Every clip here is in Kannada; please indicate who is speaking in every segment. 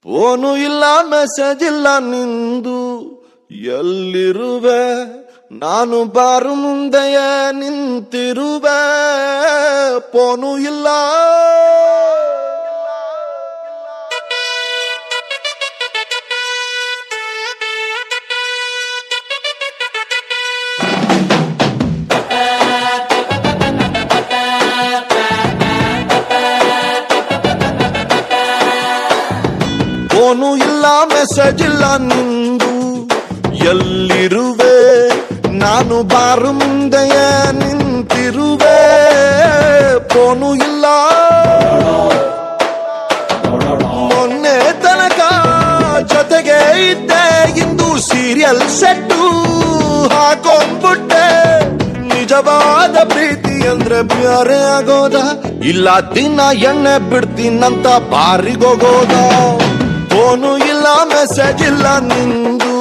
Speaker 1: ಫೋನು ಇಲ್ಲ ಮೆಸೇಜ್ ಇಲ್ಲ ನಿಂದು, ಎಲ್ಲಿರುವೆ ನಾನು ಬಾರು ಮುಂದೆಯ ನಿಂತಿರುವೆ. ಫೋನು ಇಲ್ಲ ಫೋನು ಇಲ್ಲ ಮೆಸೇಜ್ ಇಲ್ಲ ನಿಂದು, ಎಲ್ಲಿರುವೆ ನಾನು ಬಾರು ಮುಂದೆಯ ನಿಂತಿರುವೆ. ಫೋನು ಇಲ್ಲ ಮೊನ್ನೆ ತನಕ ಜೊತೆಗೆ ಇದ್ದೆ, ಇಂದು ಸೀರಿಯಲ್ ಸೆಟ್ಟು ಹಾಕೊಂಡ್ಬಿಟ್ಟೆ. ನಿಜವಾದ ಪ್ರೀತಿ ಅಂದ್ರೆ ಬ್ಯಾರೆ ಆಗೋದ, ಇಲ್ಲ ದಿನ ಎಣ್ಣೆ ಬಿಡ್ತೀನಂತ ಬಾರಿಗೋಗೋದ. ಫೋನು ಇಲ್ಲ ಮೆಸೇಜ್ ಇಲ್ಲ ನಿಂದು,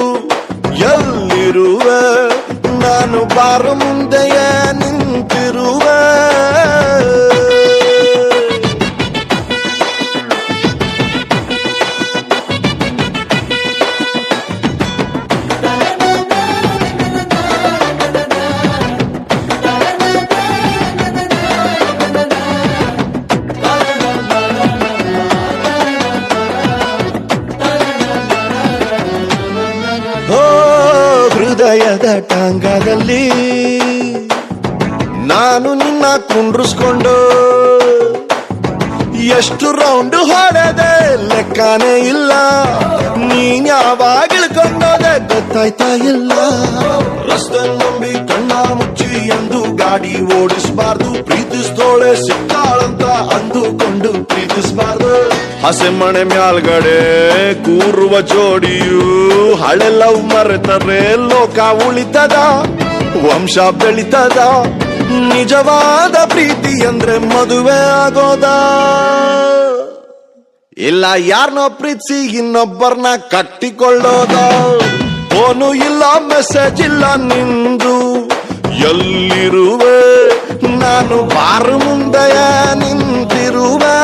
Speaker 1: ಎಲ್ಲಿರುವೆ ನಾನು ಬಾರು ಮುಂದೆಯ ನಿಂತಿರುವೆ. ಹೃದಯದ ಟಾಂಗದಲ್ಲಿ ನಾನು ನಿನ್ನ ಕುಂಡ್ರಿಸ್ಕೊಂಡು ಎಷ್ಟು ರೌಂಡ್ ಹೊಡೆದೆ ಲೆಕ್ಕನೇ ಇಲ್ಲ. ನೀನ್ ಯಾವಾಗ ಇಳ್ಕೊಂಡೋದೆ ಗೊತ್ತಾಯ್ತಾ ಇಲ್ಲ. ರಸ್ತೆ ನಂಬಿ ಕಣ್ಣ ಮುಚ್ಚಿ ಎಂದು ಗಾಡಿ ಓಡಿಸಬಾರ್ದು, ಪ್ರೀತಿಸ್ತೋಳೆ ಸಿಕ್ಕಾಳಂತ ಅಂದುಕೊಂಡು ಪ್ರೀತಿಸಬಾರ್ದು. ಹಸೆ ಮಣೆ ಮ್ಯಾಲ್ಗಡೆ ಕೂರುವ ಜೋಡಿಯು ಹಳೆ ಲವ್ ಮರೆತರೆ ಲೋಕ ಉಳಿತದ, ವಂಶ ಬೆಳಿತದ. ನಿಜವಾದ ಪ್ರೀತಿ ಅಂದ್ರೆ ಮದುವೆ ಆಗೋದ, ಇಲ್ಲ ಯಾರನ್ನೋ ಪ್ರೀತಿಸಿ ಇನ್ನೊಬ್ಬರನ್ನ ಕಟ್ಟಿಕೊಳ್ಳೋದ. ಫೋನು ಇಲ್ಲ ಮೆಸೇಜ್ ಇಲ್ಲ ನಿಂದು, ಎಲ್ಲಿರುವೆ ನಾನು ಬಾರು ಮುಂದೆಯ ನಿಂತಿರುವೆ.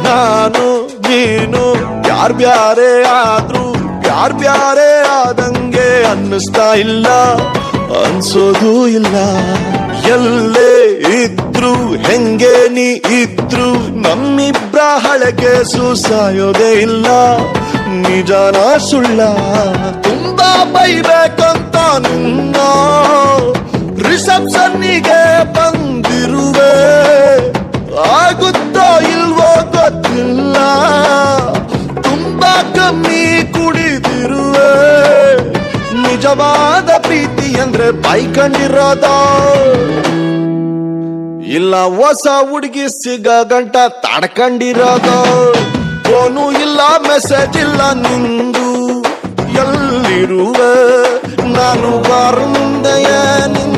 Speaker 1: ನಾನು ನೀನು ಯಾರ್ ಬ್ಯಾರೆ ಆದ್ರೂ ಯಾರ್ ಬ್ಯಾರೆ ಆದಂಗೆ ಅನ್ನಿಸ್ತಾ ಇಲ್ಲ, ಅನ್ಸೋದು ಇಲ್ಲ. ಎಲ್ಲೇ ಇದ್ರು ಹೆಂಗೆ ನೀ ಇದ್ರು ನಮ್ಮಿಬ್ರ ಹಳಕೆ ಸಾಯೋದೇ ಇಲ್ಲ. ನಿಜಾನ ಸುಳ್ಳ ತುಂಬಾ ಬೈಬೇಕಂತ ನಿನ್ನ ರಿಸೆಪ್ಷನ್ನಿಗೆ ಬಂದಿರುವೆ. ಆಗುತ್ತೋ ಇಲ್ವೋ ಗೊತ್ತಿಲ್ಲ, ತುಂಬಾ ಕಮ್ಮಿ ಕುಡಿದಿರುವೆ. ನಿಜವಾದ ಪ್ರೀತಿ ಅಂದ್ರೆ ಬೈಕಂಡಿರೋದ, ಇಲ್ಲ ಹೊಸ ಹುಡುಗಿ ಸಿಗ ಗಂಟ ತಡ್ಕೊಂಡಿರೋದ. ಫೋನು ಇಲ್ಲ ಮೆಸೇಜ್ ಇಲ್ಲ ನಿಂದು, ಎಲ್ಲಿರುವೆ ನಾನು ಬಾರು ಮುಂದೆಯ ನಿಂದು.